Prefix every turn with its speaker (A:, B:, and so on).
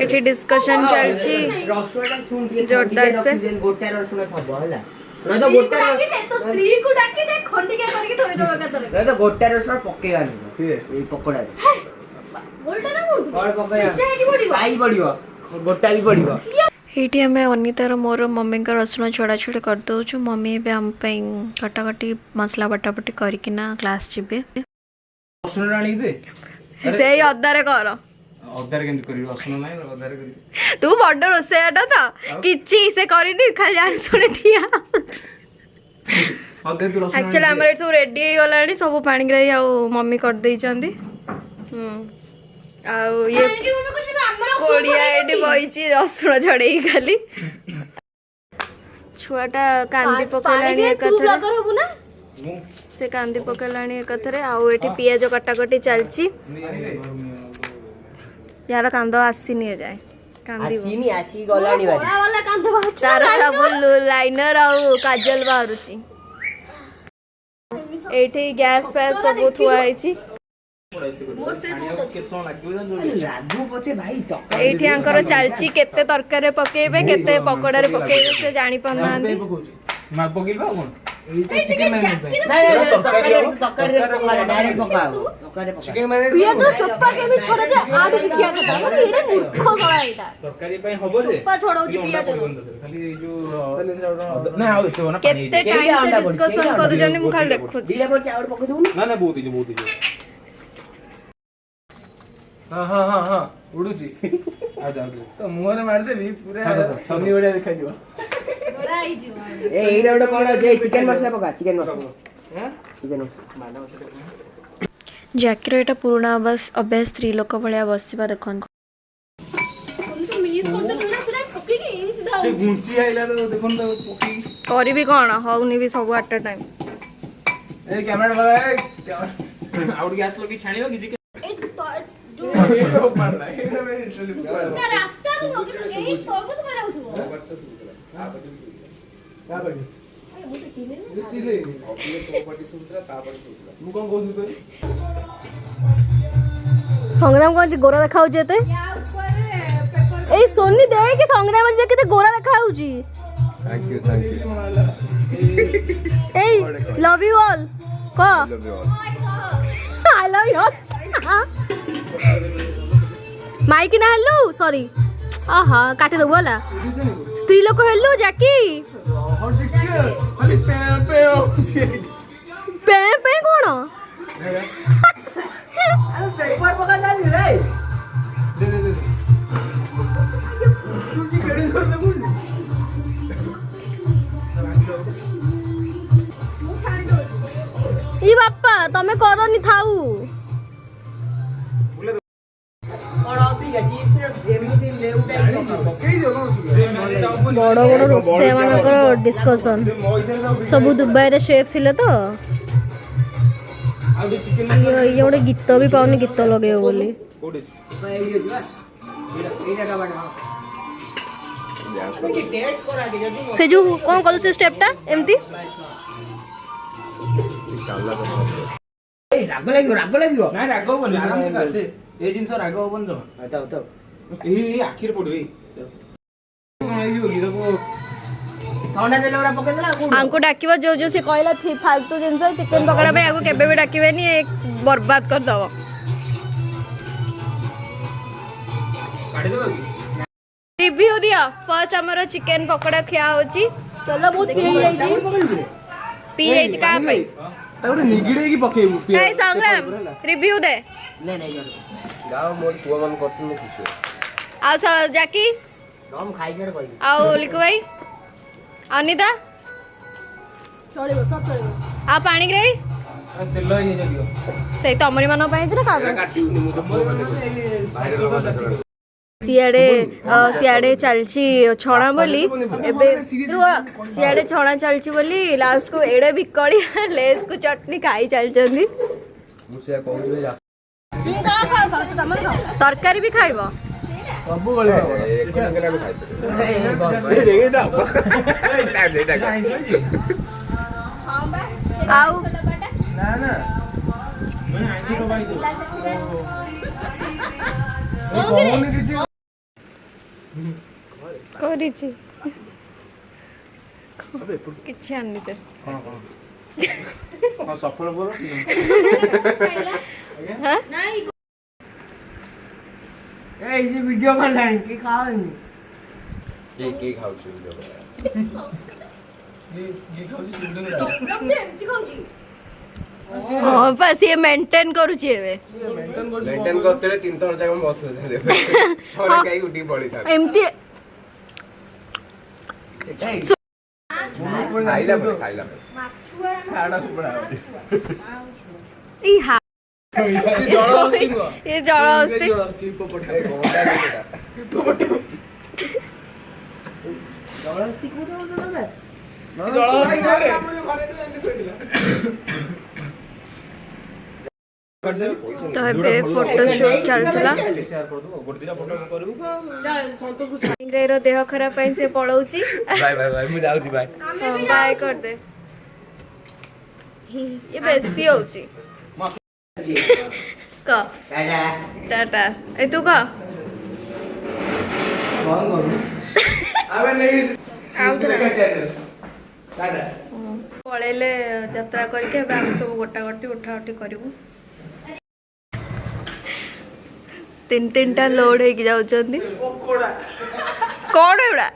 A: एठी डिस्कशन चलची जोरदार से
B: गोटा रसुण थबो हला न तो गोटा तो स्त्री को डाकी दे खंडी के करके थोड़ी दो का न तो गोटा रसुण पकेगा नहीं ए पकोड़ा गोटा ना बोल और पकेगा चाहे पड़िबो आई पड़िबो गोटा भी पड़िबो
A: एठी हमें अनितार मोर मम्मी का रसुण छोड़ा छोड़ी कर दउछु मम्मी बे हम पे कटाकटी मसला बटाबटी करकिना क्लास जिबे
C: रसुण राणी दे
A: से अदा रे कर
C: अदार केंद करी रसुण नाही अदार करी
A: तू बड़ रोसेयाटा तो किछि से करिनी खाली जान सुने ठिया
C: अदे तू रसुण
A: एक्चुअली हमर सब रेडी हो गलानी सब पानी ग्राई आ मम्मी कर देई चंदी आ ये कोड़िया एडी बइची रसुण झड़ेई खाली छुआटा कांदी पकलानी एकथरे से कांदी पकलानी एकथरे आ एठी पियाज कटाकटी चलची यार कांदो आसी नहीं जाए कांदी
B: आसी नहीं आसी गलानी बारी बड़ा वाला कांदो बाहर
A: तारा सब लाइनर आ काजल बाहरुची एठी गैस पैस सब थुआ आइची एठी अंकर चालची केते तरकारी पकेबे केते पकोड़ा रे पकेबे से जानि पनांदी
C: मा पकिलबा कोन
B: चिकन डायरेक्ट पकाओ चिकन मैरिनेट पियाज चोप्पा के भी छोड़ा जे आदि सिखिया था माने एडे मूर्ख गला एटा
C: तरकारी पई हबो जे
B: चोप्पा छोड़ाउची पियाज
C: खाली जो ना आउ तो ना पानी
A: केते टाइम से डिस्कशन करू जने मु खाली देखु
B: दिले पर चावल पके दउ
C: ना बहुत ही हां उडुची आ जा तो मुंह रे मार देबी पूरा सन्नी बड़िया दिखाई दियो
B: ए एडा ओडा कोन जे चिकन मसाला पका चिकन मसाला हैं चिकन मांडा मसाला
A: जैकीर एटा पुराना बस अभ्यास स्त्री लोक भलिया बसिबा देखन
C: से गुंची आइला तो देखन तो पकी
A: करी भी कोन होउनी भी सब एट टाइम
C: ए कैमरा लगा आउट गैस लगी छानियो कि जो मार ना एटा में इंटरव्यू
B: रास्ता तो यही तोरको से कराउथो
C: का बड़ी चिले अपने प्रॉपर्टी सुनतरा तापर सुनतरा मु कोन कहू तो
A: संग्राम कोन गोरा देखाउ जेते
B: या ऊपर पेपर
A: ए सोनी दे कि संग्राम जे केते गोरा देखाउ जी
C: थैंक यू
A: ए लव यू ऑल को I love you all mic ना हेलो सॉरी आहा काटे दो बोला स्त्री लोक हेलो जाकी
C: खाली पे
A: पे कोन
B: अरे पेपर पका जानी रे
C: दे तू जी केडी कर दे बोल
A: ई बाप्पा तमे करनी थाऊ बड़ बड़ रोसे मानकर डिस्कशन सब दुबई रे शेफ थिले तो ये गोटे गीत भी पाऊनी गीत लगे बोली से जो कौन कलु से स्टेप टा एमती
B: राग लागियो
C: ना राग होबन आराम से कर से ए जिंस राग होबन जो
B: बताओ तो
C: ए आखिर पड़ो ए आइयो गिरो को
B: थंडा देले ओरा पके देला को
A: आंको डाकिबो जो से कहला फालतू जिंस चिकन पकड़ा पे आगो केबे भी डाकिबेनी एक बर्बाद कर दबो
C: काढे दो
A: रिव्यू दिया फर्स्ट हमरो चिकन पकोड़ा खिया होची चलो बहुत पी जाई का पे
C: ताउडे निगिडे की पकेबू
A: ए संग्राम रिव्यू दे
B: ले ले
C: गाओ मोर पुआ मन करछु म खुशी
A: आ जाकी
B: हम खाई जर कहि
A: आ लिकु भाई अनिता
B: चलिबो सब चलिबो
A: आ पानी ग्रही
C: तेल ये जदियो
A: से तमरी मन पई त का
C: काटिउनी मु तो बाहर लगा
A: सियाड़े चलची छणा बोली एबे सियाड़े छणा चलची बोली लास्ट को एड़े बिकड़ी लेस को चटनी खाई चलचंदी
C: मुसे कहू जा
A: तरकारी भी खाइबो
C: सब गले एक केला को खाइ ए देखा
A: आउ
C: ना ना मैं आइसी तो भाई तो
A: କରିଛି
C: अबे एपट
A: କିଛି ଆଣିନି ତ
C: कोन कोन हां सफल बोलो
A: ହାଁ
B: ए ये वीडियो बनानी की खाओनी
D: की खाଉଛି ଭିଡ଼ିଓ
C: ये खाଉଛି सुंदर
A: ହଁ ପା ସିଏ ମେଣ୍ଟେନ୍ କରୁଛି ଏବେ
C: मेंटेन कर
D: ମେଣ୍ଟେନ୍ କରିଥିଲେ 3 ଥର ଯାକ ବସ୍ ଥରେ କାଇ ଉଠି ପଡ଼ିଥା
A: ଏମିତି
D: ଖାଇଲା ପରେ
C: खाड़ा पड़ा
A: ଏଇ ହା
C: जळ हस्ती नुआ
A: ଏ ଜଳ ହସ୍ତି
C: जळ हस्ती पोपट
B: जबरदस्ती कूदे बोलतो ना
C: जळ हस्ती घरे घरे जाके सोइला
A: ତ ଏବେ ଫଟୋ ସୁଟ୍ ଚାଲିଥିଲା
C: शेयर कर दो गोटे दिना फोटो करू
B: संतोष को
A: ପାଣିଗ୍ରାହୀର ଦେହ ଖରାପ ପାଇଁ ସେ ପଳଉଛି
C: बाय बाय बाय मु जाउची बाय
A: ବାଏ କରିଦେ ଇଏ ବେଶୀ ହଉଛି କ
B: टाटा
A: ଟାଟା ଏ ତୁ କ
B: कौन कौन
C: आबे नहीं
A: ଆଉ ଥରେ
C: चैनल टाटा
A: ପଳେଇଲେ ଯାତ୍ରା କରିକି ଏବେ ଆମେ ସବୁ ଗୋଟା ଗୋଟି ଉଠା ଉଠି କରିବୁ ତିନିଟା ଲୋଡ୍ ହେଇକି ଯାଉଛନ୍ତି
C: पकोड़ा
A: କଣ ଏଗୁଡ଼ା